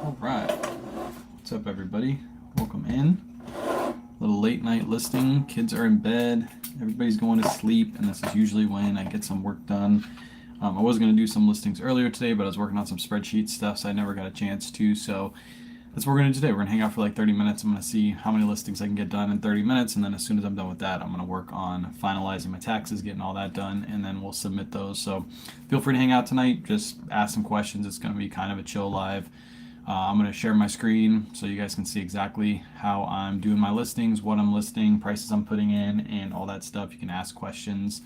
All right. What's up, everybody? Welcome in. Little late night listing. Kids are in bed. Everybody's going to sleep, and this is usually when I get some work done. I was going to do some listings earlier today, but I was working on some spreadsheet stuff, so I never got a chance to. So that's what we're going to do today. We're going to hang out for like 30 minutes. I'm going to see how many listings I can get done in 30 minutes, and then as soon as I'm done with that, I'm going to work on finalizing my taxes, getting all that done, and then we'll submit those. So feel free to hang out tonight. Just ask some questions. It's going to be kind of a chill live. I'm going to share my screen so you guys can see exactly how I'm doing my listings, what I'm listing, prices I'm putting in, and all that stuff. You can ask questions.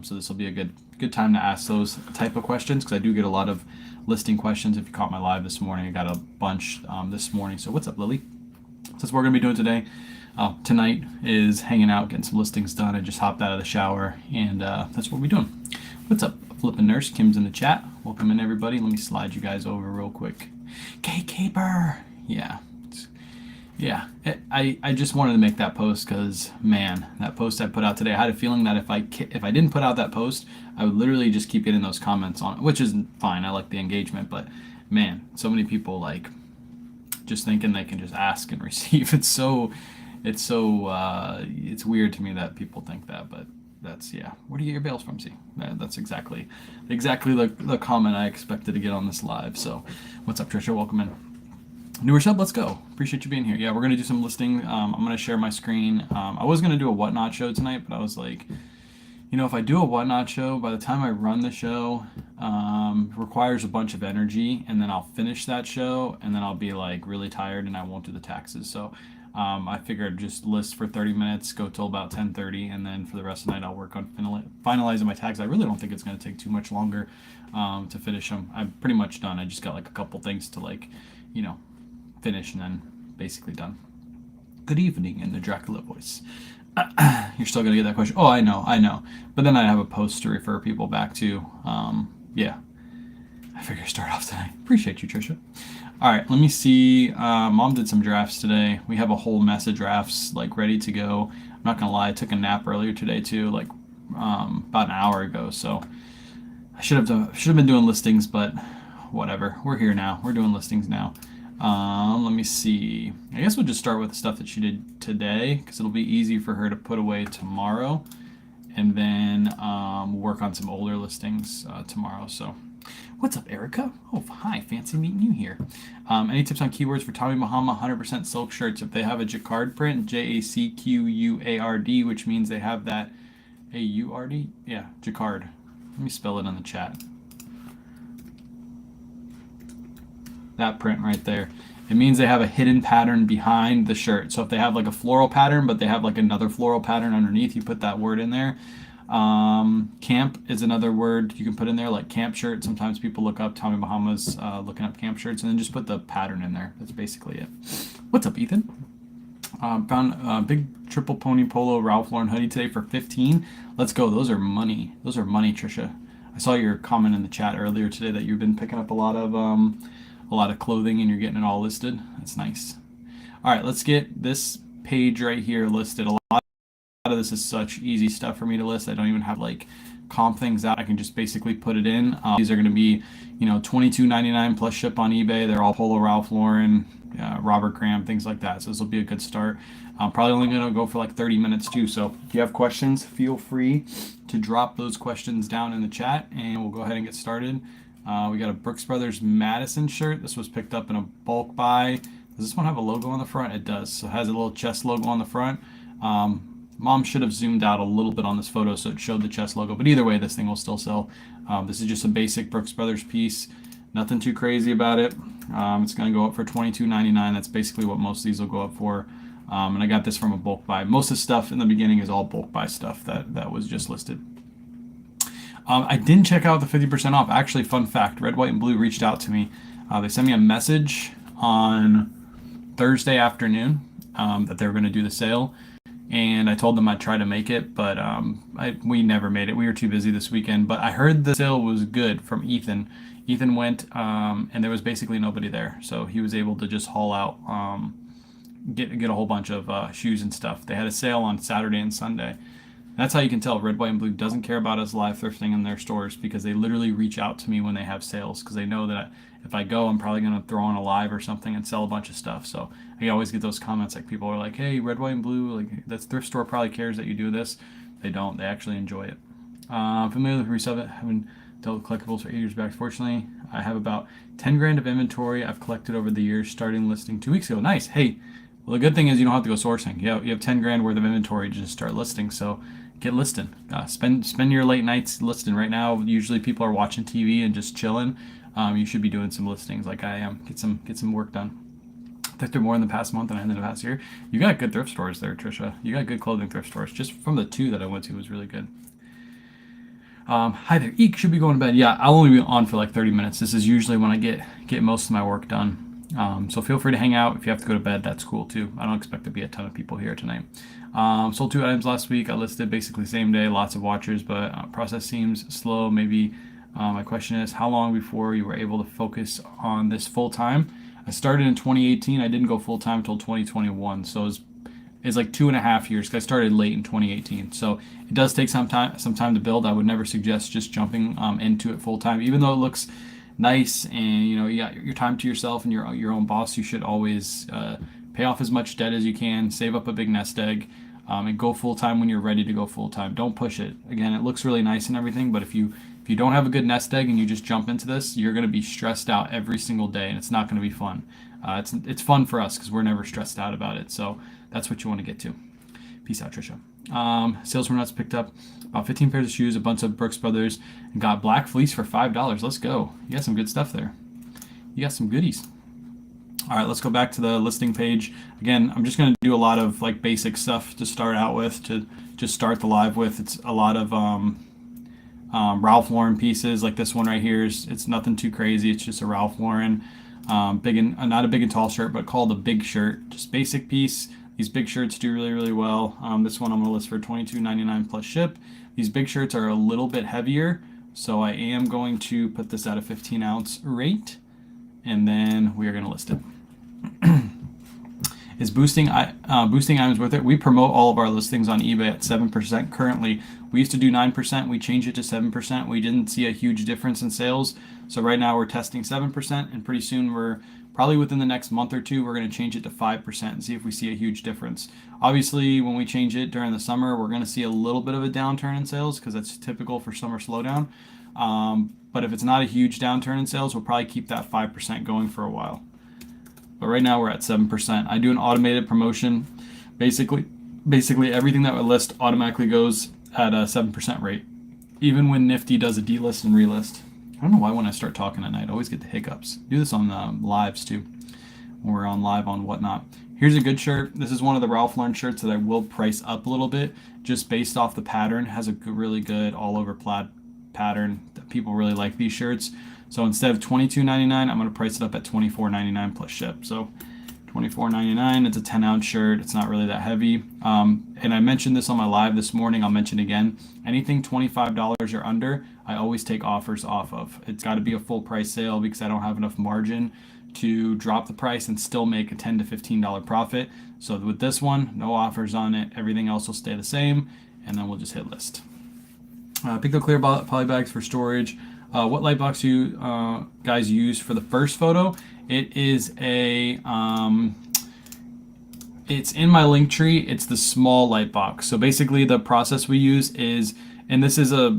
So this will be a good time to ask those type of questions, because I do get a lot of listing questions. If you caught my live this morning, I got a bunch this morning. So what's up, Lily? So that's what we're going to be doing today. Tonight is hanging out, getting some listings done. I just hopped out of the shower, and that's what we're doing. What's up, Flippin' Nurse? Kim's in the chat. Welcome in, everybody. Let me slide you guys over real quick. K-Caper! Yeah. I just wanted to make that post because, man, that post I put out today, I had a feeling that if I didn't put out that post, I would literally just keep getting those comments on it, which is fine. I like the engagement, but man, so many people like just thinking they can just ask and receive. It's weird to me that people think that, but that's, yeah. Where do you get your bails from? See, that's exactly the comment I expected to get on this live. So what's up, Trisha? Welcome in. Newer sub, let's go. Appreciate you being here. Yeah, we're going to do some listing. I'm going to share my screen. I was going to do a whatnot show tonight, but I was like, if I do a whatnot show, by the time I run the show, requires a bunch of energy, and then I'll finish that show, and then I'll be like really tired, and I won't do the taxes. So I figured just list for 30 minutes, go till about 10:30, and then for the rest of the night I'll work on finalizing my taxes. I really don't think it's going to take too much longer to finish them. I'm pretty much done. I just got like a couple things to finish, and then basically done. Good evening in the Dracula voice. You're still going to get that question. Oh, I know. But then I have a post to refer people back to. Yeah. I figure start off tonight. Appreciate you, Trisha. All right, let me see. Mom did some drafts today. We have a whole mess of drafts like ready to go. I'm not gonna lie, I took a nap earlier today too, like about an hour ago. So I should have been doing listings, but whatever. We're here now. We're doing listings now. Let me see. I guess we'll just start with the stuff that she did today, because it'll be easy for her to put away tomorrow, and then we'll work on some older listings tomorrow. So. What's up, Erica? Oh, hi. Fancy meeting you here. Any tips on keywords for Tommy Bahama 100% silk shirts? If they have a jacquard print, Jacquard, which means they have that A-U-R-D? Yeah, jacquard. Let me spell it in the chat. That print right there. It means they have a hidden pattern behind the shirt. So if they have like a floral pattern, but they have like another floral pattern underneath, you put that word in there. Camp is another word you can put in there, like camp shirt. Sometimes people look up Tommy Bahama's looking up camp shirts, and then just put the pattern in there. That's basically it. What's up, Ethan? Found a big triple pony polo Ralph Lauren hoodie today for $15. Let's go. Those are money. Those are money, Trisha. I saw your comment in the chat earlier today that you've been picking up a lot of clothing, and you're getting it all listed. That's nice. All right, let's get this page right here listed. A lot of this is such easy stuff for me to list. I don't even have like comp things out. I can just basically put it in. These are going to be, $22.99 plus ship on eBay. They're all Polo Ralph Lauren, Robert Graham, things like that. So this will be a good start. I'm probably only going to go for like 30 minutes too. So if you have questions, feel free to drop those questions down in the chat, and we'll go ahead and get started. We got a Brooks Brothers Madison shirt. This was picked up in a bulk buy. Does this one have a logo on the front? It does. So it has a little chest logo on the front. Mom should have zoomed out a little bit on this photo so it showed the chest logo, but either way, this thing will still sell. This is just a basic Brooks Brothers piece. Nothing too crazy about it. It's going to go up for $22.99. That's basically what most of these will go up for. And I got this from a bulk buy. Most of the stuff in the beginning is all bulk buy stuff that was just listed. I didn't check out the 50% off. Actually, fun fact, Red, White, and Blue reached out to me. They sent me a message on Thursday afternoon that they were going to do the sale. And I told them I'd try to make it, but we never made it. We were too busy this weekend. But I heard the sale was good from Ethan. Ethan went, and there was basically nobody there. So he was able to just haul out, get a whole bunch of shoes and stuff. They had a sale on Saturday and Sunday. That's how you can tell Red, White, and Blue doesn't care about us live thrifting in their stores, because they literally reach out to me when they have sales, because they know that if I go, I'm probably going to throw on a live or something and sell a bunch of stuff. So I always get those comments, like people are like, hey, Red, White, and Blue, like that thrift store probably cares that you do this. They don't. They actually enjoy it. Familiar with resale, haven't dealt with collectibles for 8 years back. Fortunately, I have about 10 grand of inventory I've collected over the years, starting listing 2 weeks ago. Nice. Hey, well, the good thing is you don't have to go sourcing. You have 10 grand worth of inventory to just start listing. So get listing. Spend your late nights listing. Right now, usually people are watching TV and just chilling. You should be doing some listings like I am. Get some work done. Thrifted more in the past month than I did in the past year. You got good thrift stores there, Trisha. You got good clothing thrift stores. Just from the 2 that I went to was really good. Hi there, Eek. Should be going to bed. Yeah, I'll only be on for like 30 minutes. This is usually when I get most of my work done. So feel free to hang out. If you have to go to bed, that's cool too. I don't expect to be a ton of people here tonight. Sold 2 items last week. I listed basically same day, lots of watchers, but process seems slow. Maybe my question is, how long before you were able to focus on this full time? I started in 2018. I didn't go full time until 2021. So it's like 2.5 years. I started late in 2018. So it does take some time to build. I would never suggest just jumping into it full time, even though it looks nice and you got your time to yourself and your own boss. You should always pay off as much debt as you can, save up a big nest egg, and go full time when you're ready to go full time. Don't push it. Again, it looks really nice and everything, but if you don't have a good nest egg and you just jump into this, you're going to be stressed out every single day, and it's not going to be fun. It's fun for us because we're never stressed out about it. So that's what you want to get to. Peace out, Trisha. Sales were nuts. Picked up about 15 pairs of shoes, a bunch of Brooks Brothers, and got black fleece for $5. Let's go. You got some good stuff there. You got some goodies. All right, let's go back to the listing page. Again, I'm just going to do a lot of like basic stuff to start out with, to just start the live with. It's a lot of Ralph Lauren pieces, like this one right here. It's nothing too crazy. It's just a Ralph Lauren big and not a big and tall shirt, but called a big shirt. Just basic piece. These big shirts do really, really well. This one I'm going to list for $22.99 plus ship. These big shirts are a little bit heavier, so I am going to put this at a 15-ounce rate, and then we are going to list it. Is boosting items worth it? We promote all of our listings on eBay at 7% currently. We used to do 9%. We changed it to 7%. We didn't see a huge difference in sales. So right now we're testing 7%, and pretty soon probably within the next month or 2, we're going to change it to 5% and see if we see a huge difference. Obviously, when we change it during the summer, we're going to see a little bit of a downturn in sales because that's typical for summer slowdown. But if it's not a huge downturn in sales, we'll probably keep that 5% going for a while. But right now we're at 7%. I do an automated promotion. Basically everything that I list automatically goes at a 7% rate, even when Nifty does a delist and relist. I don't know why when I start talking at night, I always get the hiccups. Do this on lives too, when we're on live on whatnot. Here's a good shirt. This is one of the Ralph Lauren shirts that I will price up a little bit, just based off the pattern. It has a really good all over plaid pattern. People really like these shirts. So instead of $22.99, I'm going to price it up at $24.99 plus ship. So $24.99. It's a 10-ounce shirt. It's not really that heavy. And I mentioned this on my live this morning. I'll mention again. Anything $25 or under, I always take offers off of. It's got to be a full price sale because I don't have enough margin to drop the price and still make a $10 to $15 profit. So with this one, no offers on it. Everything else will stay the same, and then we'll just hit list. Pick the clear poly bags for storage. What light box do you guys use for the first photo? It is it's in my link tree. It's the small light box. So basically the process we use is, and this is a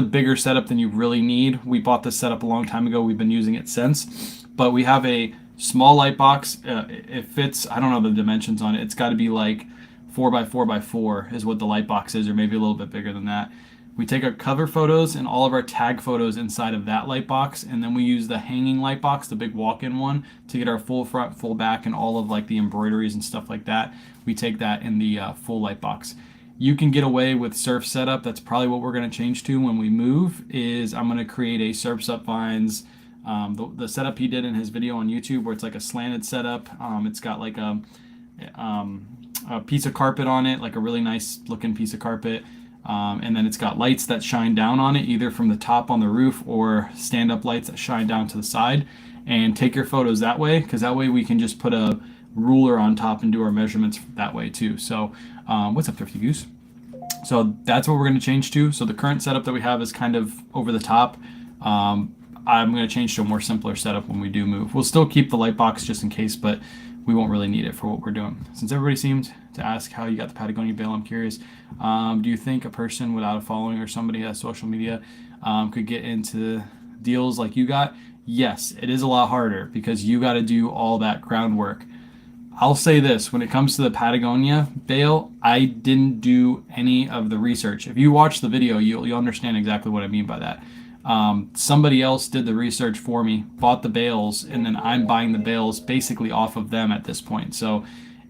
bigger setup than you really need. We bought this setup a long time ago. We've been using it since, but we have a small light box. It fits, I don't know the dimensions on it. It's got to be like 4x4x4 is what the light box is, or maybe a little bit bigger than that. We take our cover photos and all of our tag photos inside of that light box, and then we use the hanging light box, the big walk-in one, to get our full front, full back, and all of like the embroideries and stuff like that. We take that in the full light box. You can get away with surf setup. That's probably what we're going to change to when we move. Is I'm going to create a Surfs Up Vines, the setup he did in his video on YouTube, where it's like a slanted setup. It's got like a piece of carpet on it, like a really nice looking piece of carpet. And then it's got lights that shine down on it, either from the top on the roof or stand-up lights that shine down to the side. And take your photos that way, because that way we can just put a ruler on top and do our measurements that way too. So what's up, Thrifty Goose? So that's what we're going to change to. So the current setup that we have is kind of over the top. I'm going to change to a more simpler setup when we do move. We'll still keep the light box just in case, but we won't really need it for what we're doing. Since everybody seemed to ask how you got the Patagonia bale, I'm curious. Do you think a person without a following or somebody that has social media could get into deals like you got? Yes, it is a lot harder because you got to do all that groundwork. I'll say this, when it comes to the Patagonia bale, I didn't do any of the research. If you watch the video, you'll understand exactly what I mean by that. Somebody else did the research for me, bought the bales, and then I'm buying the bales basically off of them at this point. So,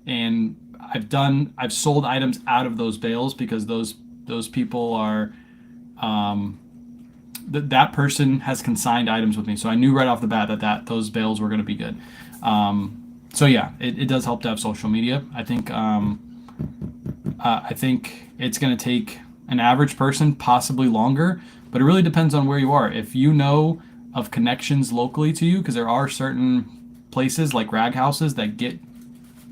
and I've sold items out of those bales because those people are, that person has consigned items with me. So I knew right off the bat that those bales were going to be good. So yeah, it does help to have social media. I think it's going to take an average person possibly longer, but it really depends on where you are. If you know of connections locally to you, because there are certain places like rag houses that get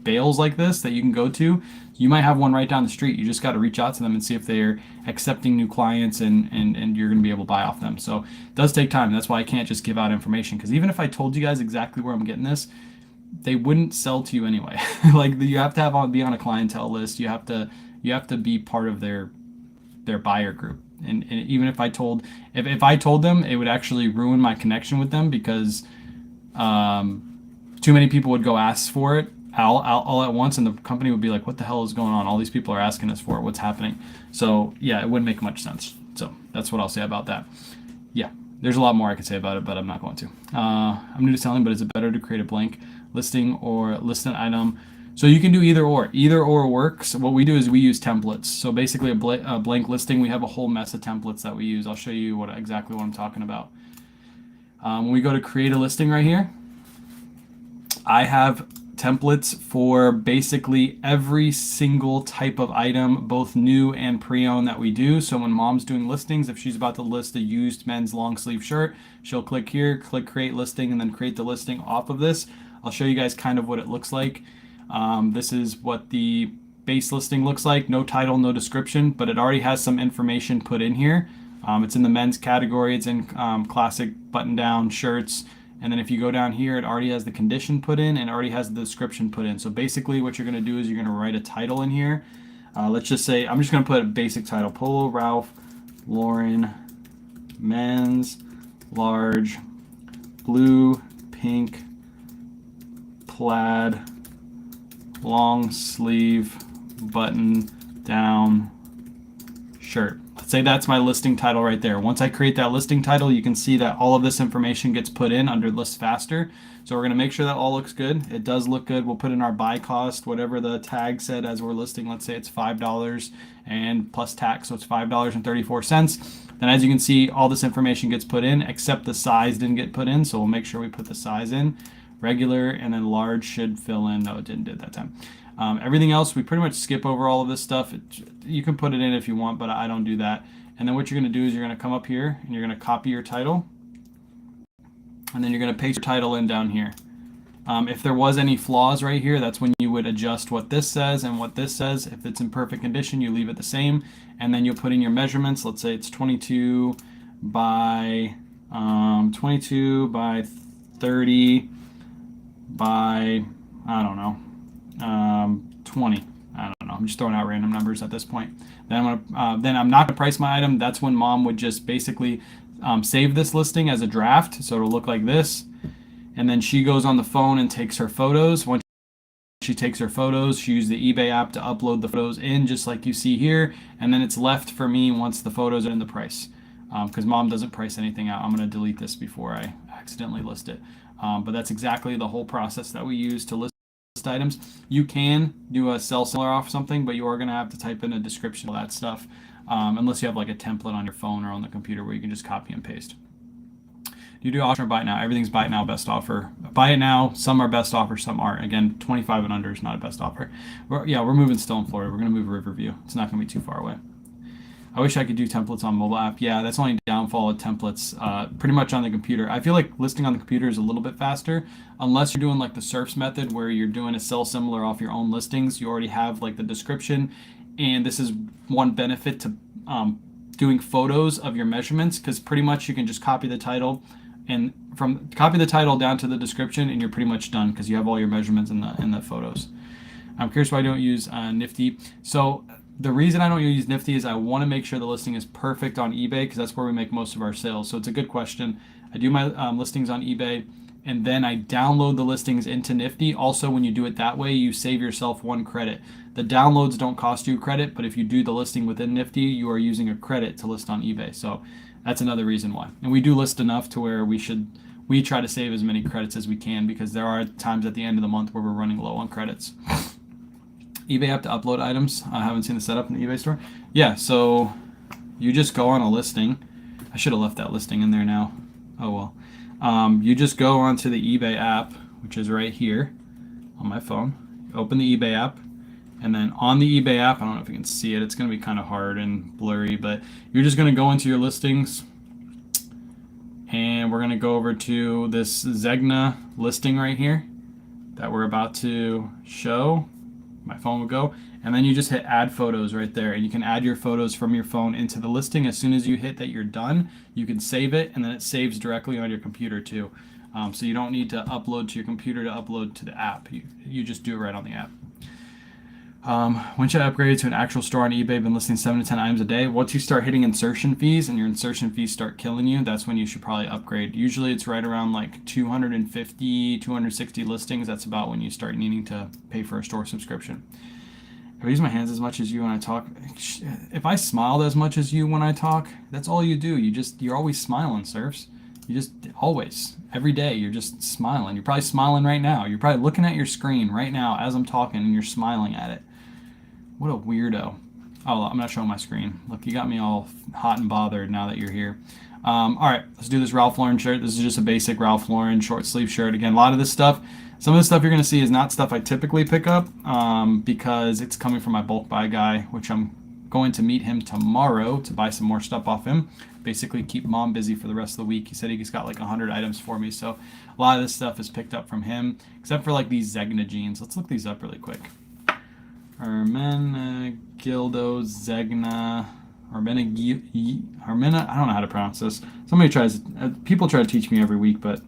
bales like this that you can go to. You might have one right down the street. You just got to reach out to them and see if they're accepting new clients and you're going to be able to buy off them. So it does take time. That's why I can't just give out information, because even if I told you guys exactly where I'm getting this, they wouldn't sell to you anyway. Like you have to be on a clientele list. You have to be part of their buyer group. And even if I told them, it would actually ruin my connection with them, because too many people would go ask for it all at once, and the company would be like, what the hell is going on? All these people are asking us for it. What's happening? So yeah, it wouldn't make much sense. So that's what I'll say about that. Yeah, there's a lot more I could say about it, but I'm not going to. I'm new to selling, but is it better to create a blank listing or list an item? So you can do either or. Either or works. What we do is we use templates. So basically a blank listing, we have a whole mess of templates that we use. I'll show you exactly what I'm talking about. When we go to create a listing right here, I have templates for basically every single type of item, both new and pre-owned, that we do. So when mom's doing listings, if she's about to list a used men's long sleeve shirt, she'll click here, click create listing, and then create the listing off of this. I'll show you guys kind of what it looks like. This is what the base listing looks like. No title, no description, but it already has some information put in here. It's in the men's category. It's in classic button-down shirts. And then if you go down here, it already has the condition put in and already has the description put in. So basically what you're going to do is you're going to write a title in here. Let's just say, I'm just going to put a basic title: Polo Ralph Lauren men's large blue pink plaid long sleeve button down shirt. Let's say that's my listing title right there. Once I create that listing title, you can see that all of this information gets put in under list faster. So we're going to make sure that all looks good. It does look good. We'll put in our buy cost, whatever the tag said as we're listing. Let's say it's $5 and plus tax, so it's $5.34. Then as you can see, all this information gets put in, except the size didn't get put in. So we'll make sure we put the size in. Regular and then large should fill in. No, it didn't do it that time. Everything else, we pretty much skip over all of this stuff. You can put it in if you want, but I don't do that. And then what you're going to do is you're going to come up here and you're going to copy your title. And then you're going to paste your title in down here. If there was any flaws right here, that's when you would adjust what this says and what this says. If it's in perfect condition, you leave it the same. And then you'll put in your measurements. Let's say it's 22 by 30 by, I don't know, 20. I don't know. I'm just throwing out random numbers at this point. Then I'm not gonna price my item. That's when mom would just basically save this listing as a draft, so it'll look like this. And then she goes on the phone and takes her photos. Once she takes her photos, she uses the eBay app to upload the photos in, just like you see here. And then it's left for me once the photos are in the price, because mom doesn't price anything out. I'm gonna delete this before I accidentally list it. But that's exactly the whole process that we use to list items. You can do a sell similar off something, but you are going to have to type in a description, all that stuff, unless you have like a template on your phone or on the computer where you can just copy and paste. Do you do auction or buy it now? Everything's buy it now, best offer. Buy it now, some are best offer, some aren't. Again, 25 and under is not a best offer. We're moving still in Florida. We're going to move Riverview. It's not going to be too far away. I wish I could do templates on mobile app. Yeah, that's only downfall of templates, pretty much on the computer. I feel like listing on the computer is a little bit faster, unless you're doing like the SERPs method where you're doing a sell similar off your own listings. You already have like the description And this is one benefit to doing photos of your measurements, because pretty much you can just copy the title and copy the title down to the description, and you're pretty much done because you have all your measurements in the photos. I'm curious why I don't use Nifty. So the reason I don't use Nifty is I want to make sure the listing is perfect on eBay, because that's where we make most of our sales. So it's a good question. I do my listings on eBay, and then I download the listings into Nifty. Also, when you do it that way, you save yourself 1 credit. The downloads don't cost you credit, but if you do the listing within Nifty, you are using a credit to list on eBay. So that's another reason why. And we do list enough to where we try to save as many credits as we can, because there are times at the end of the month where we're running low on credits. eBay app to upload items. I haven't seen the setup in the eBay store. Yeah, so you just go on a listing. I should have left that listing in there now. Oh well. You just go onto the eBay app, which is right here on my phone. Open the eBay app, and then on the eBay app, I don't know if you can see it. It's going to be kind of hard and blurry, but you're just going to go into your listings, and we're going to go over to this Zegna listing right here that we're about to show. My phone will go, and then you just hit add photos right there, and you can add your photos from your phone into the listing. As soon as you hit that you're done, you can save it, and then it saves directly on your computer too. So you don't need to upload to your computer to upload to the app. You just do it right on the app. When should I upgrade to an actual store on eBay? Been listing 7 to 10 items a day. Once you start hitting insertion fees and your insertion fees start killing you, that's when you should probably upgrade. Usually it's right around like 250, 260 listings. That's about when you start needing to pay for a store subscription. If I use my hands as much as you when I talk, if I smiled as much as you when I talk, that's all you do. You're always smiling, Surfs. You just always, every day, you're just smiling. You're probably smiling right now. You're probably looking at your screen right now as I'm talking, and you're smiling at it. What a weirdo. Oh, I'm not showing my screen. Look, you got me all hot and bothered now that you're here. All right, let's do this Ralph Lauren shirt. This is just a basic Ralph Lauren short sleeve shirt. Again, a lot of this stuff, some of the stuff you're going to see is not stuff I typically pick up because it's coming from my bulk buy guy, which I'm going to meet him tomorrow to buy some more stuff off him. Basically keep mom busy for the rest of the week. He said he's got like 100 items for me, so a lot of this stuff is picked up from him, except for like these Zegna jeans. Let's look these up really quick. Hermenegildo Zegna, Hermena. I don't know how to pronounce this. People try to teach me every week, but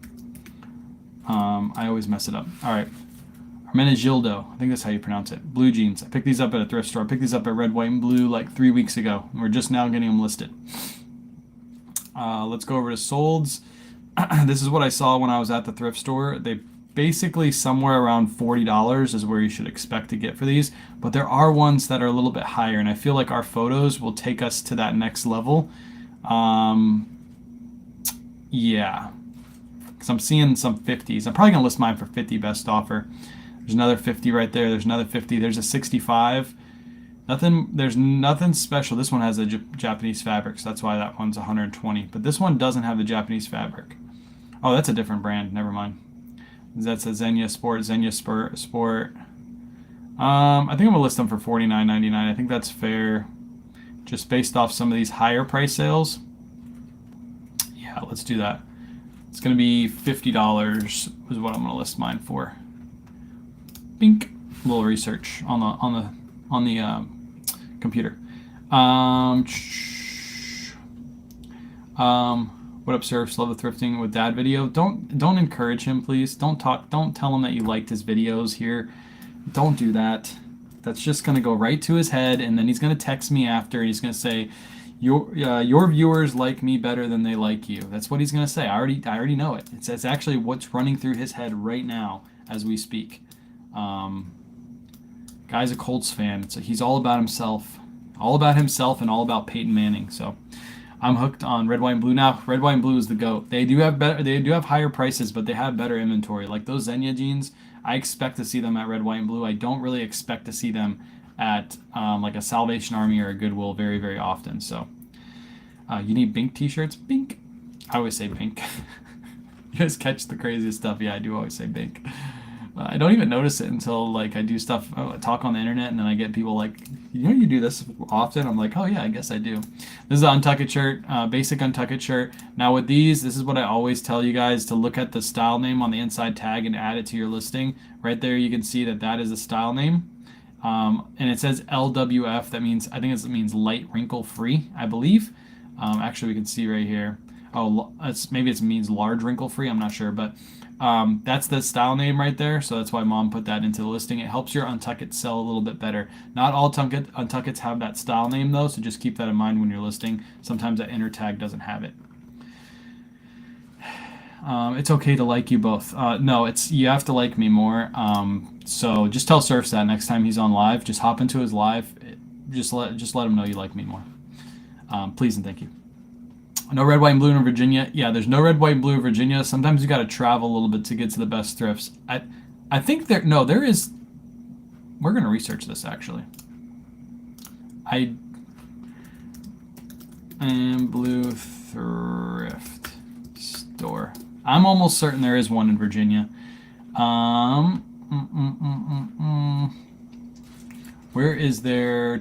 I always mess it up. All right, Hermenegildo. I think that's how you pronounce it. Blue jeans. I picked these up at a thrift store. I picked these up at Red, White, and Blue like 3 weeks ago. We're just now getting them listed. Let's go over to solds. This is what I saw when I was at the thrift store. They basically somewhere around $40 is where you should expect to get for these, but there are ones that are a little bit higher, and I feel like our photos will take us to that next level. Yeah, because I'm seeing some 50s. I'm probably gonna list mine for 50 best offer. There's another 50 right there. There's another 50. There's a 65. There's nothing special. This one has a Japanese fabric, so that's why that one's 120. But this one doesn't have the Japanese fabric. Oh, that's a different brand. Never mind. That's a Zegna Sport. I think I'm gonna list them for $49.99. I think that's fair, just based off some of these higher price sales. Yeah, let's do that. It's gonna be $50 is what I'm gonna list mine for. Bink. A little research on the computer. What up, Surfs? Love the thrifting with dad video. Don't encourage him, please. Don't tell him that you liked his videos here. Don't do that. That's just gonna go right to his head, and then he's gonna text me after, and he's gonna say, your viewers like me better than they like you. That's what he's gonna say. I already know it. It's actually what's running through his head right now as we speak. Guy's a Colts fan. He's all about himself, and all about Peyton Manning. So I'm hooked on Red, White, and Blue now. Red, White, and Blue is the GOAT. They do have higher prices, but they have better inventory. Like those Zegna jeans, I expect to see them at Red, White, and Blue. I don't really expect to see them at like a Salvation Army or a Goodwill very, very often. So you need Bink t-shirts? Bink. I always say Bink. You guys catch the craziest stuff. Yeah, I do always say Bink. I don't even notice it until like I do stuff, talk on the internet, and then I get people like, you do this often? I'm like, oh yeah, I guess I do. This is an Untucked shirt, basic Untucked shirt. Now with these, this is what I always tell you guys, to look at the style name on the inside tag and add it to your listing. Right there you can see that is a style name. And it says LWF. That means, I think it means light wrinkle free, I believe. Actually, we can see right here. Oh, maybe it means large wrinkle free. I'm not sure, but that's the style name right there. So that's why Mom put that into the listing. It helps your Untuckit sell a little bit better. Not all Untuckits have that style name though, so just keep that in mind when you're listing. Sometimes that inner tag doesn't have it. It's okay to like you both. No, you have to like me more. So just tell Surfs that next time he's on live. Just hop into his live. Just let him know you like me more. Please and thank you. No red, white, and blue in Virginia. Yeah, there's no red, white, and blue in Virginia. Sometimes you got to travel a little bit to get to the best thrifts. I think there is. We're gonna research this actually. Blue thrift store. I'm almost certain there is one in Virginia. Where is there?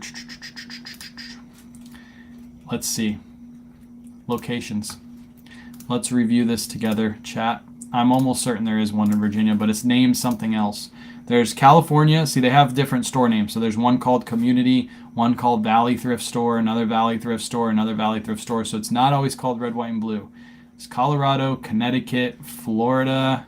Let's see. Locations. Let's review this together, chat. I'm almost certain there is one in Virginia, but it's named something else. There's California. See, they have different store names. So there's one called Community, one called Valley Thrift Store, another Valley Thrift Store, another Valley Thrift Store. So it's not always called red, white, and blue. It's Colorado, Connecticut, Florida,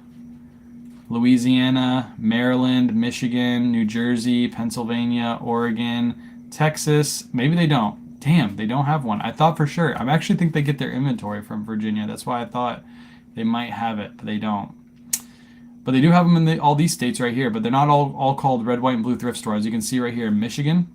Louisiana, Maryland, Michigan, New Jersey, Pennsylvania, Oregon, Texas. Maybe they don't. Damn, they don't have one. I thought for sure. I actually think they get their inventory from Virginia. That's why I thought they might have it, but they don't. But they do have them in all these states right here, but they're not all called red, white, and blue thrift stores. As you can see right here in Michigan,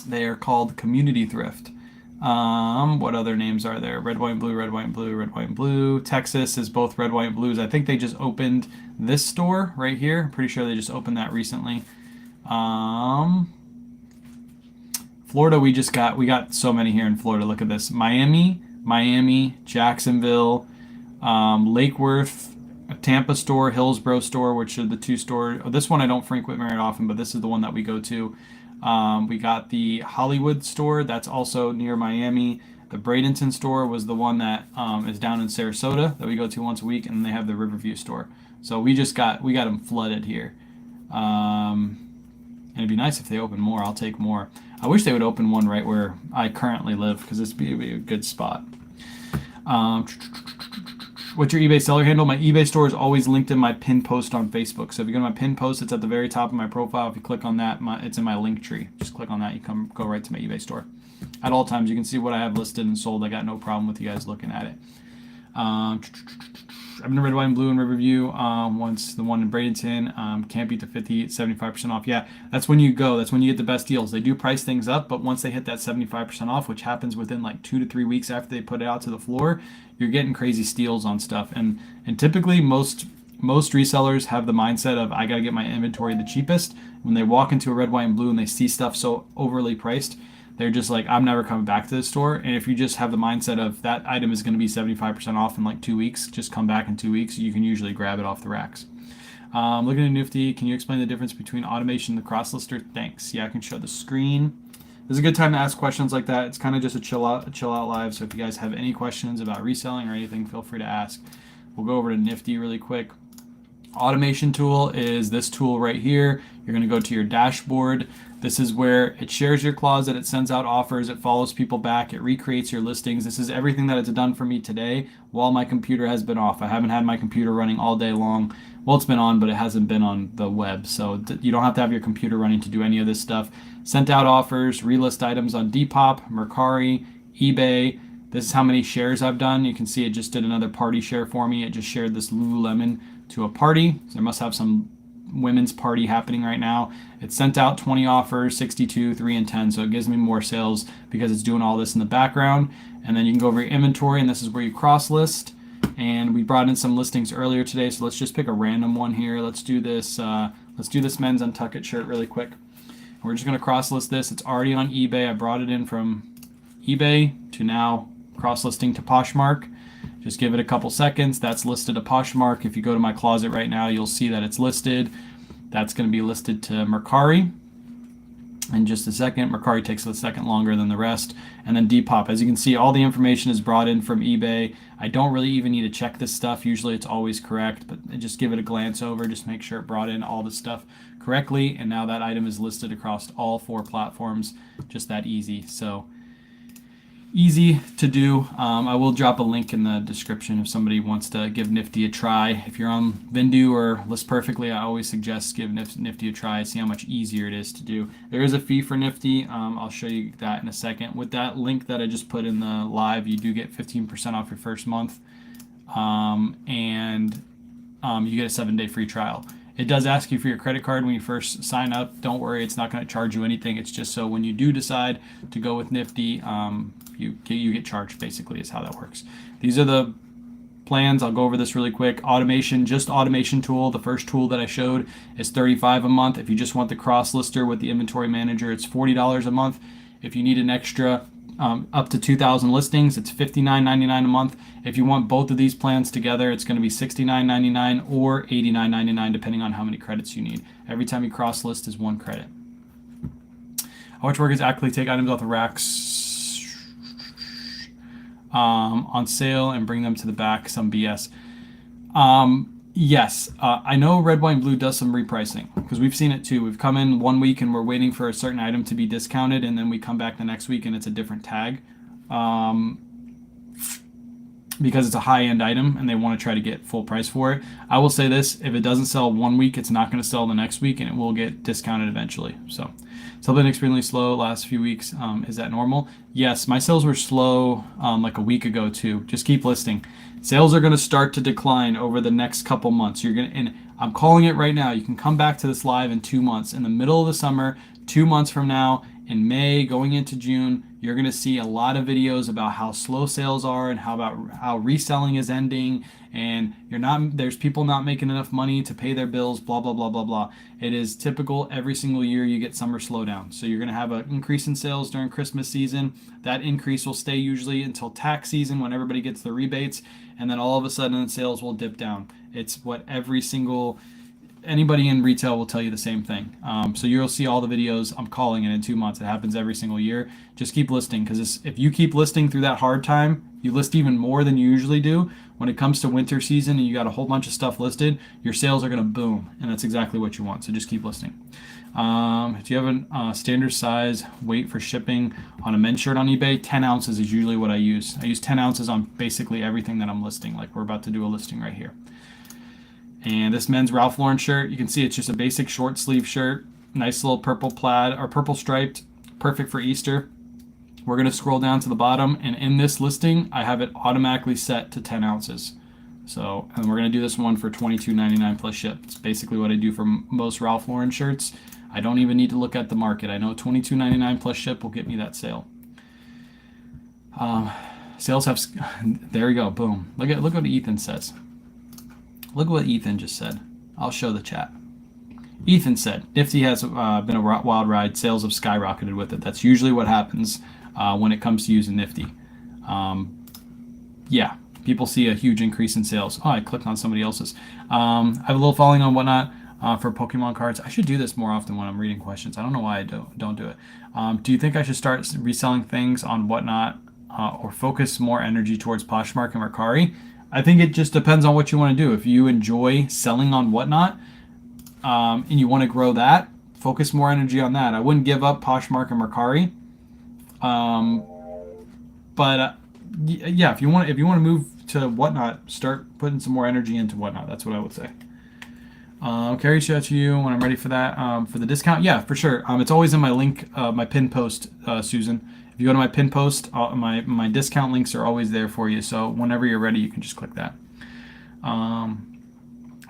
they are called Community Thrift. What other names are there? Red, white, and blue, red, white, and blue, red, white, and blue. Texas is both red, white, and blues. I think they just opened this store right here. I'm pretty sure they just opened that recently. Florida, we got so many here in Florida. Look at this. Miami, Jacksonville, Lake Worth, a Tampa store, Hillsborough store, which are the two stores. Oh, this one I don't frequent very often, but this is the one that we go to. We got the Hollywood store. That's also near Miami. The Bradenton store was the one that is down in Sarasota that we go to once a week, and they have the Riverview store. So we got them flooded here. And it'd be nice if they open more. I'll take more. I wish they would open one right where I currently live because this would be a good spot. What's your eBay seller handle? My eBay store is always linked in my pinned post on Facebook. So if you go to my pinned post, it's at the very top of my profile. If you click on that, it's in my link tree. Just click on that. You go right to my eBay store. At all times, you can see what I have listed and sold. I got no problem with you guys looking at it. I've been to Red, White, and Blue in Riverview. Once the one in Bradenton. Can't beat the 75% off. Yeah, that's when you go. That's when you get the best deals. They do price things up, but once they hit that 75% off, which happens within like 2 to 3 weeks after they put it out to the floor, you're getting crazy steals on stuff. And typically most resellers have the mindset of I gotta get my inventory the cheapest. When they walk into a Red, White, and Blue and they see stuff so overly priced, they're just like, I'm never coming back to this store. And if you just have the mindset of that item is going to be 75% off in like 2 weeks, just come back in 2 weeks, you can usually grab it off the racks. Looking at Nifty, can you explain the difference between automation and the cross lister? Thanks. Yeah, I can show the screen. This is a good time to ask questions like that. It's kind of just a chill out live. So if you guys have any questions about reselling or anything, feel free to ask. We'll go over to Nifty really quick. Automation tool is this tool right here. You're going to go to your dashboard. This is where it shares your closet, it sends out offers, it follows people back, it recreates your listings. This is everything that it's done for me today while my computer has been off. I haven't had my computer running all day long. Well, it's been on, but it hasn't been on the web. So you don't have to have your computer running to do any of this stuff. Sent out offers, relist items on Depop, Mercari, eBay. This is how many shares I've done. You can see it just did another party share for me. It just shared this Lululemon to a party. So there must have some women's party happening right now. It sent out 20 offers, 62, 3 and 10. So it gives me more sales because it's doing all this in the background. And then you can go over your inventory, and this is where you cross list. And we brought in some listings earlier today, so let's just pick a random one here. Let's do this men's Untuckit shirt really quick. And we're just going to cross list this. It's already on eBay. I brought it in from eBay to now cross listing to Poshmark. Just give it a couple seconds. That's listed to Poshmark. If you go to my closet right now, you'll see that it's listed. That's going to be listed to Mercari. in just a second. Mercari takes a second longer than the rest. And then Depop. As you can see, all the information is brought in from eBay. I don't really even need to check this stuff. Usually it's always correct, but just give it a glance over. Just make sure it brought in all the stuff correctly. And now that item is listed across all 4 platforms. Just that easy. So easy to do. I will drop a link in the description if somebody wants to give Nifty a try. If you're on Vindu or List Perfectly, I always suggest give Nifty a try. See how much easier it is to do. There is a fee for Nifty. I'll show you that in a second. With that link that I just put in the live, you do get 15% off your first month, and you get a 7-day free trial. It does ask you for your credit card when you first sign up. Don't worry, it's not going to charge you anything. It's just so when you do decide to go with Nifty, you get charged, basically, is how that works. These are the plans. I'll go over this really quick. Automation, just automation tool. The first tool that I showed is $35 a month. If you just want the cross lister with the inventory manager, it's $40 a month. If you need an extra up to 2,000 listings, it's $59.99 a month. If you want both of these plans together, it's going to be $69.99 or $89.99, depending on how many credits you need. Every time you cross list is 1 credit. How much work is actively take items off the racks on sale and bring them to the back? Some BS. Yes, I know Red, White, and Blue does some repricing, because we've seen it too. We've come in one week and we're waiting for a certain item to be discounted, and then we come back the next week and it's a different tag, because it's a high-end item and they want to try to get full price for it. I will say this: if it doesn't sell one week, it's not going to sell the next week, and it will get discounted eventually. So it's been extremely slow last few weeks. Is that normal? Yes, my sales were slow like a week ago too. Just keep listing. Sales are going to start to decline over the next couple months. And I'm calling it right now. You can come back to this live in 2 months. In the middle of the summer, 2 months from now, in May, going into June, you're going to see a lot of videos about how slow sales are and how reselling is ending, and there's people not making enough money to pay their bills, blah, blah, blah, blah, blah. It is typical. Every single year you get summer slowdown. So you're going to have an increase in sales during Christmas season. That increase will stay usually until tax season, when everybody gets the rebates, and then all of a sudden sales will dip down. It's what anybody in retail will tell you the same thing. So you'll see all the videos. I'm calling it in 2 months. It happens every single year. Just keep listing, because if you keep listing through that hard time, you list even more than you usually do. When it comes to winter season and you got a whole bunch of stuff listed, your sales are going to boom, and that's exactly what you want. So just keep listing. Do you have a standard size weight for shipping on a men's shirt on eBay? 10 ounces is usually what I use. I use 10 ounces on basically everything that I'm listing. Like we're about to do a listing right here. And this men's Ralph Lauren shirt, you can see it's just a basic short sleeve shirt. Nice little purple plaid or purple striped, perfect for Easter. We're going to scroll down to the bottom, and in this listing, I have it automatically set to 10 ounces. So, and we're going to do this one for $22.99 plus ship. It's basically what I do for most Ralph Lauren shirts. I don't even need to look at the market. I know $22.99 plus ship will get me that sale. Sales have, there we go, boom. Look what Ethan says. Look what Ethan just said. I'll show the chat. Ethan said, Nifty has been a wild ride. Sales have skyrocketed with it. That's usually what happens when it comes to using Nifty. Yeah, people see a huge increase in sales. Oh, I clicked on somebody else's. I have a little following on Whatnot for Pokemon cards. I should do this more often when I'm reading questions. I don't know why I don't do it. Do you think I should start reselling things on Whatnot or focus more energy towards Poshmark and Mercari? I think it just depends on what you want to do. If you enjoy selling on Whatnot and you want to grow that, focus more energy on that. I wouldn't give up Poshmark and Mercari. Yeah, if you want to move to Whatnot, start putting some more energy into Whatnot. That's what I would say. Carry shout to you when I'm ready for that. For the discount, yeah, for sure. It's always in my link, my pin post, Susan. If you go to my pin post, my discount links are always there for you. So whenever you're ready, you can just click that.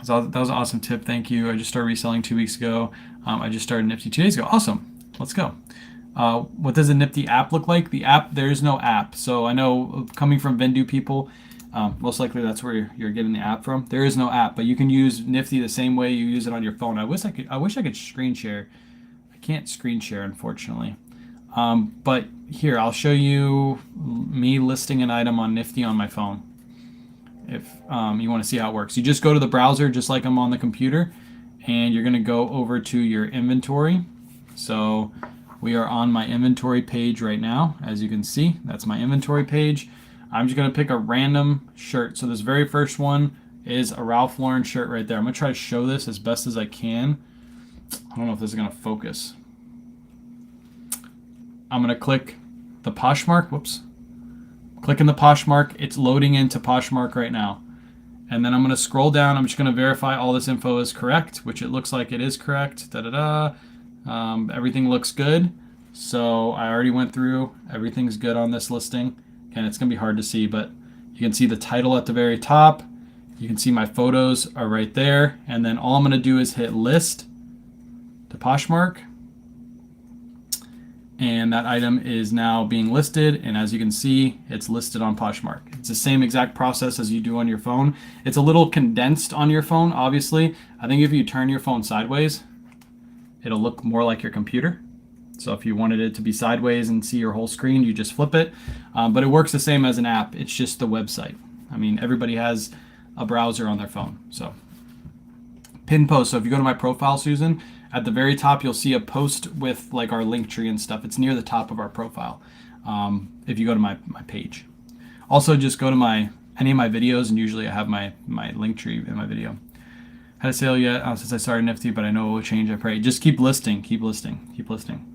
So that was an awesome tip. Thank you. I just started reselling 2 weeks ago. I just started Nifty 2 days ago. Awesome. Let's go. What does a Nifty app look like? The app, there is no app. So I know coming from Vendu people, most likely that's where you're getting the app from. There is no app, but you can use Nifty the same way you use it on your phone. I wish I could screen share. I can't screen share, unfortunately. But here, I'll show you me listing an item on Nifty on my phone. If you want to see how it works, you just go to the browser, just like I'm on the computer, and you're going to go over to your inventory. So We are on my inventory page right now. As you can see, that's my inventory page. I'm just going to pick a random shirt. So this very first one is a Ralph Lauren shirt right there. I'm going to try to show this as best as I can. I don't know if this is going to focus. I'm going to click the Poshmark. Whoops. Clicking the Poshmark. It's loading into Poshmark right now. And then I'm going to scroll down. I'm just going to verify all this info is correct, which it looks like it is correct. Everything looks good. So I already went through. Everything's good on this listing. Again, it's going to be hard to see, but you can see the title at the very top. You can see my photos are right there. And then all I'm going to do is hit list to Poshmark. And that item is now being listed. And as you can see, it's listed on Poshmark. It's the same exact process as you do on your phone. It's a little condensed on your phone, obviously. I think if you turn your phone sideways, it'll look more like your computer. So if you wanted it to be sideways and see your whole screen, you just flip it. But it works the same as an app. It's just the website. I mean, everybody has a browser on their phone. So pin post. So if you go to my profile, Susan, at the very top, you'll see a post with like our link tree and stuff. It's near the top of our profile. If you go to my page. Also, just go to any of my videos, and usually I have my link tree in my video. Had a sale yet since I started Nifty, but I know it will change. I pray. Just keep listing, keep listing, keep listing.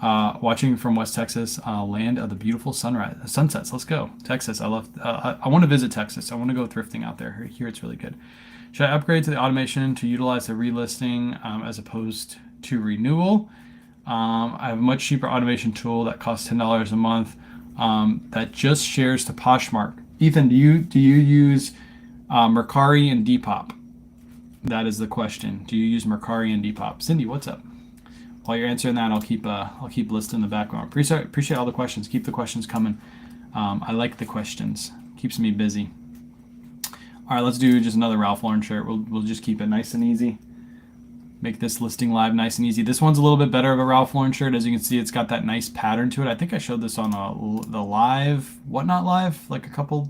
Watching from West Texas, land of the beautiful sunsets. Let's go, Texas. I love. I want to visit Texas. I want to go thrifting out there. Here it's really good. Should I upgrade to the automation to utilize the relisting as opposed to renewal? I have a much cheaper automation tool that costs $10 a month that just shares to Poshmark. Ethan, do you use Mercari and Depop? That is the question. Do you use Mercari and Depop? Cindy, what's up? While you're answering that, I'll keep listing in the background. Appreciate all the questions. Keep the questions coming. I like the questions. Keeps me busy. All right, let's do just another Ralph Lauren shirt. We'll just keep it nice and easy. Make this listing live nice and easy. This one's a little bit better of a Ralph Lauren shirt. As you can see, it's got that nice pattern to it. I think I showed this on the live, Whatnot Live, like a couple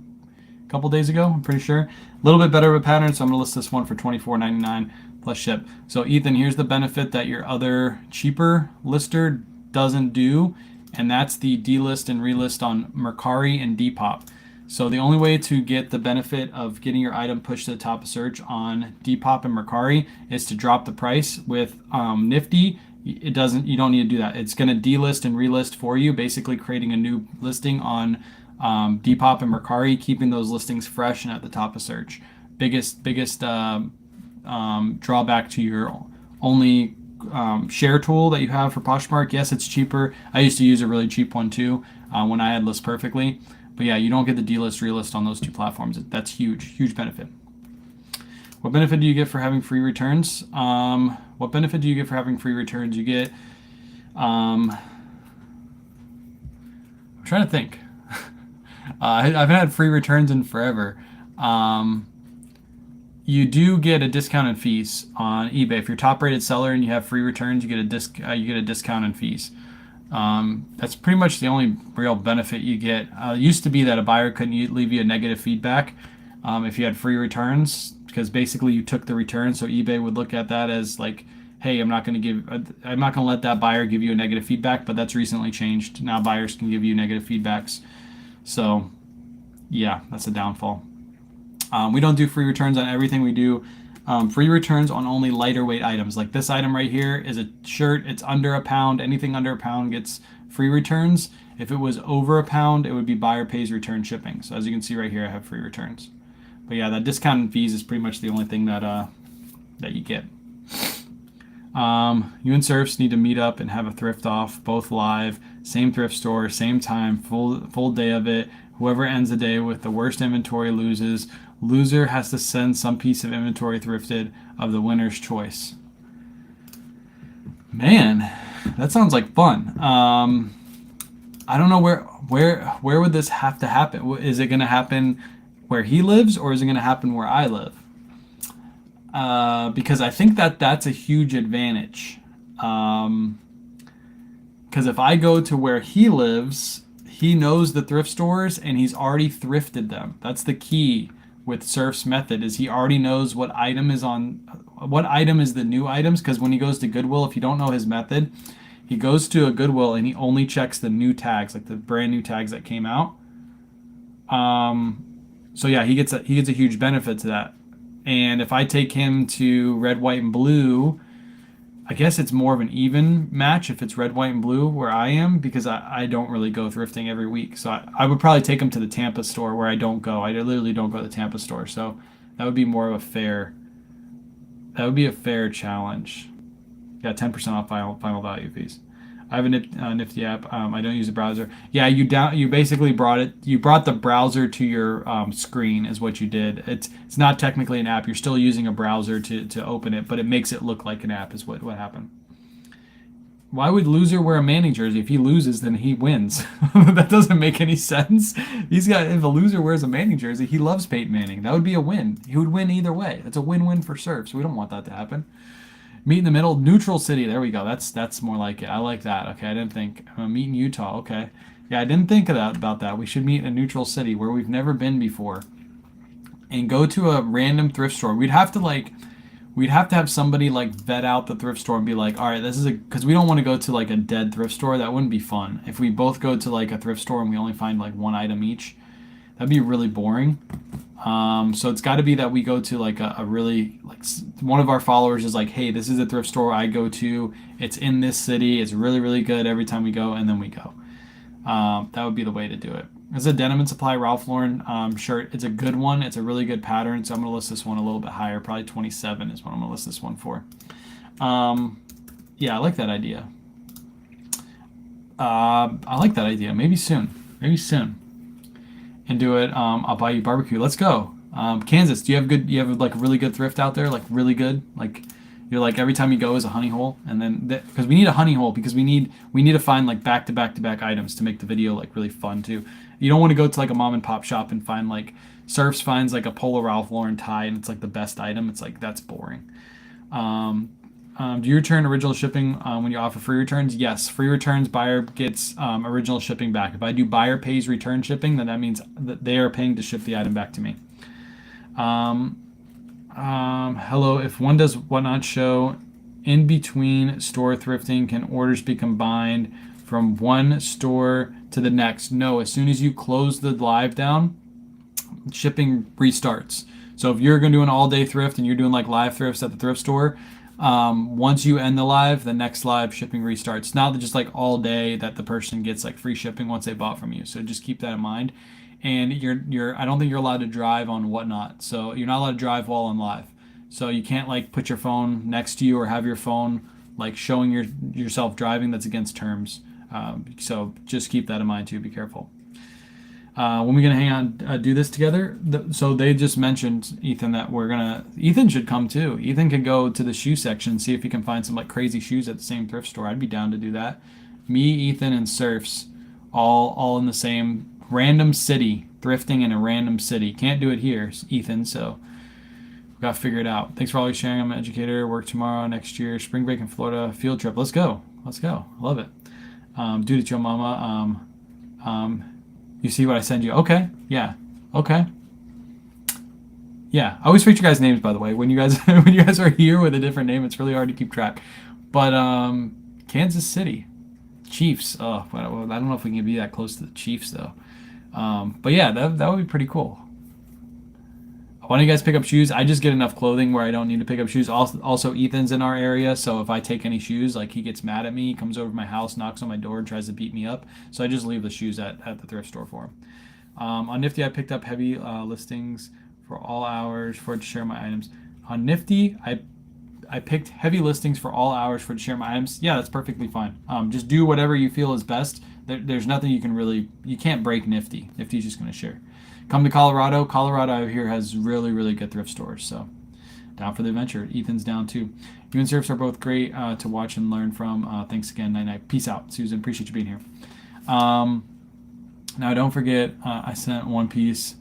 days ago, I'm pretty sure. A little bit better of a pattern, so I'm going to list this one for $24.99 plus ship. So Ethan, here's the benefit that your other cheaper lister doesn't do, and that's the delist and relist on Mercari and Depop. So the only way to get the benefit of getting your item pushed to the top of search on Depop and Mercari is to drop the price. With Nifty, you don't need to do that. It's going to delist and relist for you, basically creating a new listing on Depop and Mercari, keeping those listings fresh and at the top of search. Biggest drawback to your only share tool that you have for Poshmark. Yes, it's cheaper. I used to use a really cheap one too when I had List Perfectly. But yeah, you don't get the delist, relist on those two platforms. That's huge benefit. What benefit do you get for having free returns? What benefit do you get for having free returns? You get, I'm trying to think. I haven't had free returns in forever. You do get a discount in fees on eBay. If you're top rated seller and you have free returns, you get a discount in fees. That's pretty much the only real benefit you get. It used to be that a buyer couldn't leave you a negative feedback if you had free returns, because basically you took the return, so eBay would look at that as like, hey, I'm not going to let that buyer give you a negative feedback. But that's recently changed. Now buyers can give you negative feedbacks. So yeah, that's a downfall. We don't do free returns on everything. We do free returns on only lighter weight items. Like this item right here is a shirt. It's under a pound. Anything under a pound gets free returns. If it was over a pound, it would be buyer pays return shipping. So as you can see right here, I have free returns. But yeah, that discount in fees is pretty much the only thing that you get. You and Surfs need to meet up and have a thrift off, both live, same thrift store, same time, full day of it. Whoever ends the day with the worst inventory loses. Loser has to send some piece of inventory thrifted of the winner's choice. Man, that sounds like fun. I don't know where would this have to happen? Is it going to happen where he lives, or is it going to happen where I live? Because I think that's a huge advantage. Because if I go to where he lives, he knows the thrift stores and he's already thrifted them. That's the key with Surf's method, is he already knows what item is the new items. Because when he goes to Goodwill, if you don't know his method, He goes to a Goodwill and he only checks the new tags, like the brand new tags that came out. So yeah, he gets a huge benefit to that. And if I take him to red, white, and blue, I guess it's more of an even match if it's red, white, and blue where I am, because I don't really go thrifting every week. So I would probably take him to the Tampa store where I don't go. I literally don't go to the Tampa store. So that would be more of a fair, that would be a fair challenge. Yeah, 10% off final value fees. I have a Nifty app. I don't use a browser. Yeah, you basically brought it. You brought the browser to your screen is what you did. It's not technically an app. You're still using a browser to open it, but it makes it look like an app is what happened. Why would loser wear a Manning jersey? If he loses, then he wins. That doesn't make any sense. If a loser wears a Manning jersey, he loves Peyton Manning. That would be a win. He would win either way. It's a win-win for Surf, so we don't want that to happen. Meet in the middle, neutral city. There we go. That's more like it. I like that. Okay, I didn't think. Meet in Utah. Okay, yeah, I didn't think about that. We should meet in a neutral city where we've never been before, and go to a random thrift store. We'd have to have somebody like vet out the thrift store and be like, all right, this is because we don't want to go to like a dead thrift store. That wouldn't be fun. If we both go to like a thrift store and we only find like one item each, that'd be really boring. So it's got to be that we go to like a really, like, one of our followers is like, hey, this is a thrift store I go to. It's in this city. It's really, really good every time we go, and then we go. That would be the way to do it. It's a Denim and Supply Ralph Lauren shirt. It's a good one. It's a really good pattern. So I'm going to list this one a little bit higher. Probably 27 is what I'm going to list this one for. Yeah, I like that idea. I like that idea. Maybe soon. And do it. I'll buy you barbecue. Let's go. Kansas, do you have like a really good thrift out there? Like really good? Like you're like every time you go is a honey hole, and then because we need a honey hole because we need to find like back to back items to make the video like really fun too. You don't want to go to like a mom and pop shop and find like Surfs finds like a Polo Ralph Lauren tie and it's like the best item. It's like that's boring. Do you return original shipping when you offer free returns? Yes, free returns, buyer gets original shipping back. If I do buyer pays return shipping, then that means that they are paying to ship the item back to me. Hello, if one does Whatnot show in between store thrifting, can orders be combined from one store to the next? No, as soon as you close the live down, shipping restarts. So if you're going to do an all-day thrift and you're doing like live thrifts at the thrift store, once you end the live, the next live shipping restarts. Not just like all day that the person gets like free shipping once they bought from you. So just keep that in mind. And I don't think you're allowed to drive on Whatnot. So you're not allowed to drive while on live. So you can't like put your phone next to you or have your phone like showing yourself driving. That's against terms. So just keep that in mind too. Be careful. When are we gonna hang on, do this together? So they just mentioned, Ethan, that Ethan should come too. Ethan can go to the shoe section and see if he can find some like crazy shoes at the same thrift store. I'd be down to do that. Me, Ethan, and Surfs, all in the same random city, thrifting in a random city. Can't do it here, Ethan. So we got to figure it out. Thanks for all your sharing. I'm an educator. Work tomorrow, next year. Spring break in Florida. Field trip. Let's go. I love it. Dude, it's your mama. You see what I send you? Okay. Yeah. Okay. Yeah. I always forget your guys' names, by the way. When you guys are here with a different name, it's really hard to keep track. But Kansas City Chiefs. Oh, I don't know if we can be that close to the Chiefs though. But yeah, that would be pretty cool. Why don't you guys pick up shoes? I just get enough clothing where I don't need to pick up shoes. Also, Ethan's in our area, so if I take any shoes, like he gets mad at me, comes over to my house, knocks on my door, and tries to beat me up. So I just leave the shoes at the thrift store for him. On Nifty, I picked up heavy listings for all hours for it to share my items. On Nifty, I picked heavy listings for all hours for it to share my items. Yeah, that's perfectly fine. Just do whatever you feel is best. There's nothing you can't break Nifty. Nifty's just going to share. Come to Colorado. Colorado here has really, really good thrift stores. So down for the adventure. Ethan's down too. You and Surfs are both great to watch and learn from. Thanks again. Night. Peace out, Susan. Appreciate you being here. Now don't forget, I sent one piece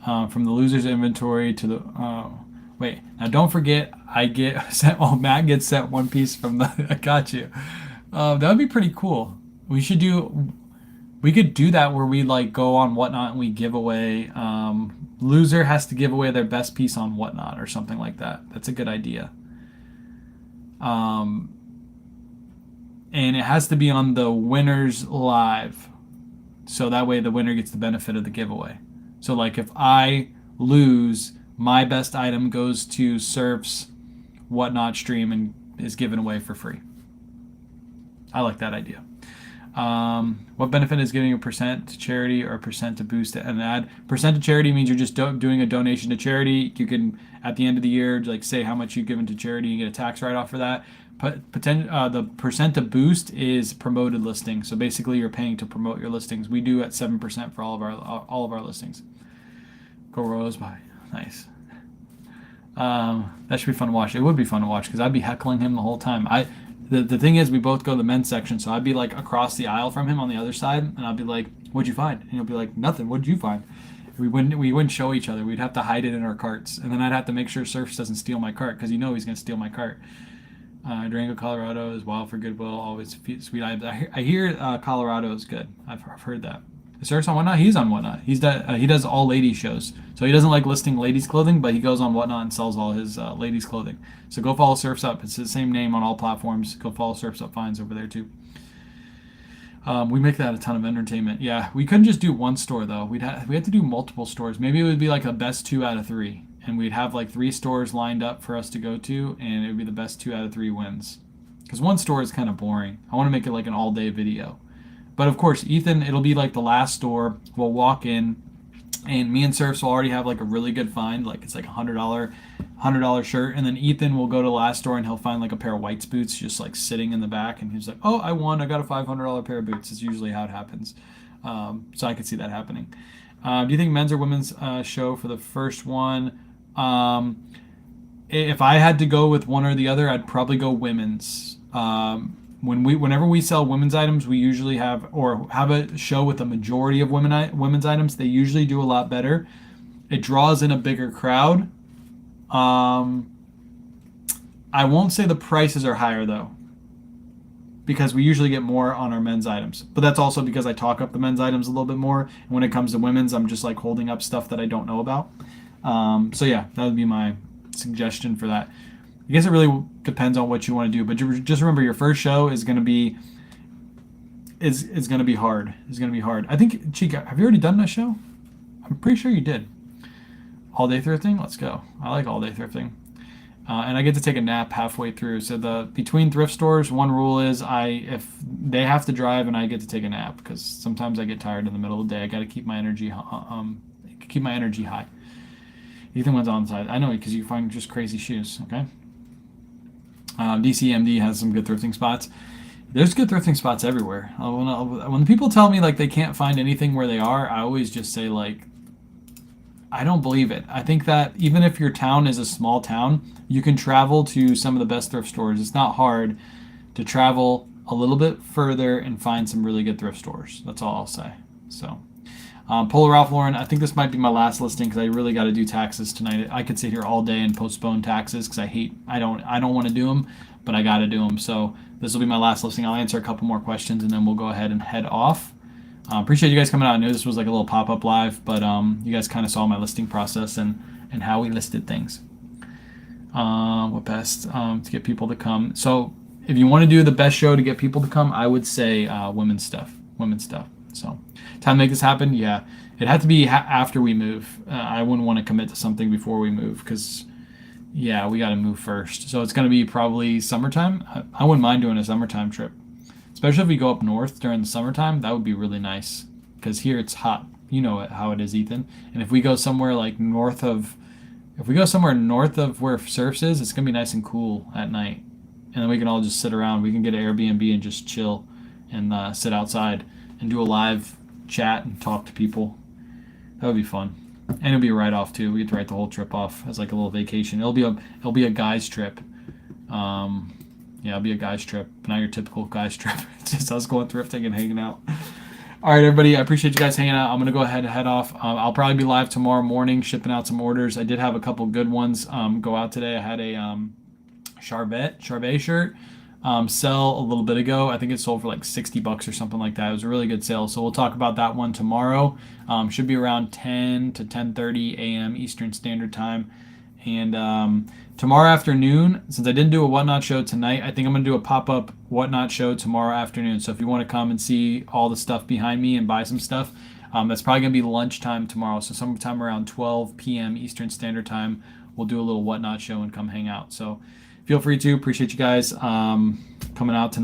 from the loser's inventory to the. Wait. Now don't forget, Matt gets sent one piece from the. I got you. That would be pretty cool. We could do that where we like go on Whatnot and we give away. Loser has to give away their best piece on Whatnot or something like that. That's a good idea. and it has to be on the winner's live. So that way the winner gets the benefit of the giveaway. So like if I lose, my best item goes to Surf's Whatnot stream and is given away for free. I like that idea. What benefit is giving a percent to charity or a percent to boost an ad? Percent to charity means you're just doing a donation to charity. You can, at the end of the year, like say how much you've given to charity and get a tax write-off for that. The percent to boost is promoted listings. So basically, you're paying to promote your listings. We do at 7% for all of our listings. Go Rose by, nice. That should be fun to watch. It would be fun to watch because I'd be heckling him the whole time. The thing is, we both go to the men's section, so I'd be like across the aisle from him on the other side, and I'd be like, "What'd you find?" And he'll be like, "Nothing. What'd you find?" We wouldn't show each other. We'd have to hide it in our carts, and then I'd have to make sure Surfs doesn't steal my cart because he's gonna steal my cart. Durango, Colorado is wild for goodwill. Always sweet. I hear Colorado is good. I've heard that. Surfs on Whatnot. He's on Whatnot. He does all ladies shows. So he doesn't like listing ladies clothing, but he goes on Whatnot and sells all his ladies clothing. So go follow Surfs Up. It's the same name on all platforms. Go follow Surfs Up Finds over there too. We make that a ton of entertainment. Yeah, we couldn't just do one store though. We had to do multiple stores. Maybe it would be like a best 2 out of 3. And we'd have like 3 stores lined up for us to go to, and it would be the best 2 out of 3 wins. Because one store is kind of boring. I want to make it like an all-day video. But of course, Ethan, it'll be like the last store. We'll walk in, and me and Surfs will already have like a really good find. Like it's like $100 shirt, and then Ethan will go to the last store and he'll find like a pair of White's boots just like sitting in the back, and he's like, "Oh, I won! I got a $500 pair of boots." It's usually how it happens. So I could see that happening. Do you think men's or women's show for the first one? If I had to go with one or the other, I'd probably go women's. Whenever we sell women's items, we usually have a show with a majority of women's items. They usually do a lot better. It draws in a bigger crowd. I won't say the prices are higher though, because we usually get more on our men's items. But that's also because I talk up the men's items a little bit more. And when it comes to women's, I'm just like holding up stuff that I don't know about. So yeah, that would be my suggestion for that. I guess it really depends on what you want to do, but just remember your first show is going to be hard. It's going to be hard. I think, Chica, have you already done that show? I'm pretty sure you did. All day thrifting? Let's go. I like all day thrifting. And I get to take a nap halfway through. So between thrift stores, one rule is if they have to drive and I get to take a nap, because sometimes I get tired in the middle of the day. I got to keep my energy high. Ethan went on the side. I know, because you find just crazy shoes. Okay. DCMD has some good thrifting spots. There's good thrifting spots everywhere. When people tell me like they can't find anything where they are, I always just say like, I don't believe it. I think that even if your town is a small town, you can travel to some of the best thrift stores. It's not hard to travel a little bit further and find some really good thrift stores. That's all I'll say. So, Polar Ralph Lauren, I think this might be my last listing because I really got to do taxes tonight. I could sit here all day and postpone taxes because I don't want to do them, but I got to do them. So this will be my last listing. I'll answer a couple more questions and then we'll go ahead and head off. Appreciate you guys coming out. I knew this was like a little pop-up live, but you guys kind of saw my listing process and how we listed things. What best to get people to come? So if you want to do the best show to get people to come, I would say women's stuff. So time to make this happen. Yeah, it had to be after we move. I wouldn't want to commit to something before we move because, yeah, we got to move first. So it's going to be probably summertime. I wouldn't mind doing a summertime trip. Especially if we go up north during the summertime, that would be really nice. Because here it's hot. You know how it is, Ethan. And if we go somewhere like north of where Surfs is, it's going to be nice and cool at night. And then we can all just sit around. We can get an Airbnb and just chill and sit outside and do a live chat and talk to people. That would be fun. And it'll be a write-off too. We get to write the whole trip off as like a little vacation. It'll be a guy's trip. Yeah, it'll be a guy's trip. Not your typical guy's trip. It's just us going thrifting and hanging out. All right, everybody. I appreciate you guys hanging out. I'm going to go ahead and head off. I'll probably be live tomorrow morning shipping out some orders. I did have a couple good ones go out today. I had a Charvet shirt sell a little bit ago. I think it sold for like $60 or something like that. It was a really good sale. So we'll talk about that one tomorrow. Should be around 10 to 10:30 a.m. Eastern Standard Time. And tomorrow afternoon, since I didn't do a Whatnot show tonight, I think I'm going to do a pop-up Whatnot show tomorrow afternoon. So if you want to come and see all the stuff behind me and buy some stuff, that's probably going to be lunchtime tomorrow. So sometime around 12 p.m. Eastern Standard Time, we'll do a little Whatnot show and come hang out. So feel free to. Appreciate you guys coming out tonight.